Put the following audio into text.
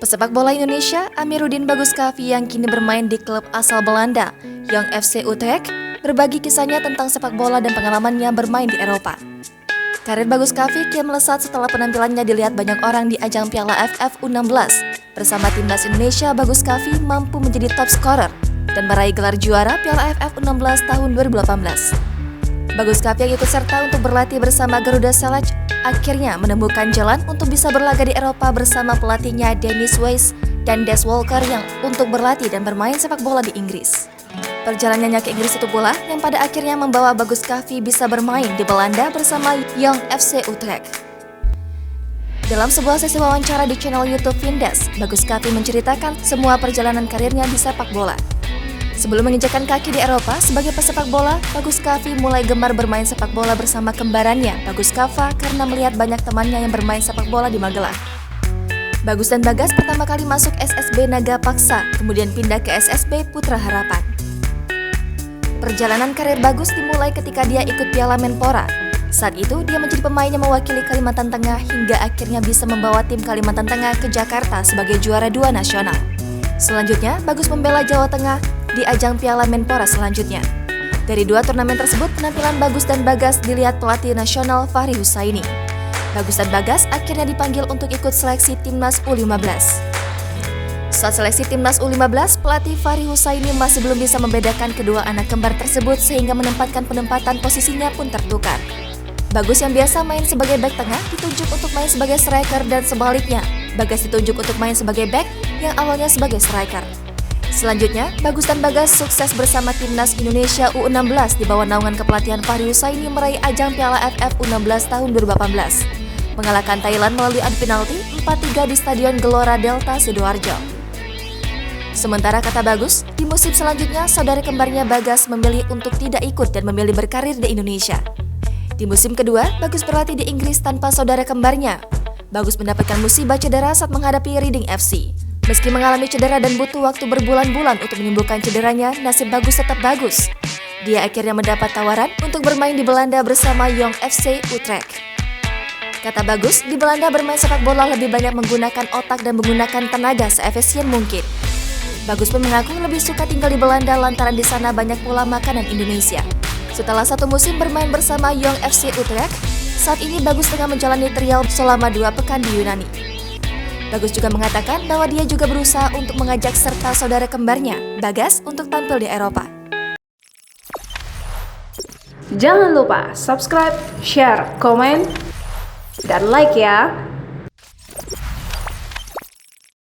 Pesepak bola Indonesia, Amiruddin Bagus Kavi yang kini bermain di klub asal Belanda, Jong FC Utrecht, berbagi kisahnya tentang sepak bola dan pengalamannya bermain di Eropa. Karir Bagus Kavi kian melesat setelah penampilannya dilihat banyak orang di ajang Piala AFF U16. Bersama timnas Indonesia, Bagus Kavi mampu menjadi top scorer dan meraih gelar juara Piala AFF U16 tahun 2018. Bagus Kavi yang ikut serta untuk berlatih bersama Garuda Select akhirnya menemukan jalan untuk bisa berlaga di Eropa bersama pelatihnya Dennis Wise dan Des Walker yang untuk berlatih dan bermain sepak bola di Inggris. Perjalanannya ke Inggris itu pula yang pada akhirnya membawa Bagus Kavi bisa bermain di Belanda bersama Jong FC Utrecht. Dalam sebuah sesi wawancara di channel YouTube Vindes, Bagus Kavi menceritakan semua perjalanan karirnya di sepak bola. Sebelum menginjakkan kaki di Eropa sebagai pesepak bola, Bagus Kavi mulai gemar bermain sepak bola bersama kembarannya, Bagus Kava, karena melihat banyak temannya yang bermain sepak bola di Magelang. Bagus dan Bagas pertama kali masuk SSB Naga Paksa, kemudian pindah ke SSB Putra Harapan. Perjalanan karir Bagus dimulai ketika dia ikut Piala Menpora. Saat itu, dia menjadi pemain yang mewakili Kalimantan Tengah hingga akhirnya bisa membawa tim Kalimantan Tengah ke Jakarta sebagai juara 2 nasional. Selanjutnya, Bagus membela Jawa Tengah di ajang Piala Menpora selanjutnya. Dari dua turnamen tersebut, penampilan Bagus dan Bagas dilihat pelatih nasional Fahri Husaini. Bagus dan Bagas akhirnya dipanggil untuk ikut seleksi timnas U15. Saat seleksi timnas U15, pelatih Fahri Husaini masih belum bisa membedakan kedua anak kembar tersebut sehingga penempatan posisinya pun tertukar. Bagus yang biasa main sebagai bek tengah ditunjuk untuk main sebagai striker dan sebaliknya, Bagas ditunjuk untuk main sebagai bek yang awalnya sebagai striker. Selanjutnya, Bagus dan Bagas sukses bersama timnas Indonesia U16 di bawah naungan kepelatihan Fahri Husaini meraih ajang Piala AFF U16 tahun 2018, mengalahkan Thailand melalui adu penalti 4-3 di Stadion Gelora Delta Sidoarjo. Sementara kata Bagus, di musim selanjutnya saudara kembarnya Bagas memilih untuk tidak ikut dan memilih berkarir di Indonesia. Di musim kedua, Bagus berlatih di Inggris tanpa saudara kembarnya. Bagus mendapatkan musibah cedera saat menghadapi Reading FC. Meski mengalami cedera dan butuh waktu berbulan-bulan untuk menyembuhkan cederanya, nasib Bagus tetap bagus. Dia akhirnya mendapat tawaran untuk bermain di Belanda bersama Jong FC Utrecht. Kata Bagus, di Belanda bermain sepak bola lebih banyak menggunakan otak dan menggunakan tenaga seefisien mungkin. Bagus pun mengaku lebih suka tinggal di Belanda lantaran di sana banyak pula makanan Indonesia. Setelah satu musim bermain bersama Jong FC Utrecht, saat ini Bagus tengah menjalani trial selama 2 pekan di Yunani. Bagus juga mengatakan bahwa dia juga berusaha untuk mengajak serta saudara kembarnya, Bagas, untuk tampil di Eropa. Jangan lupa subscribe, share, komen, dan like ya!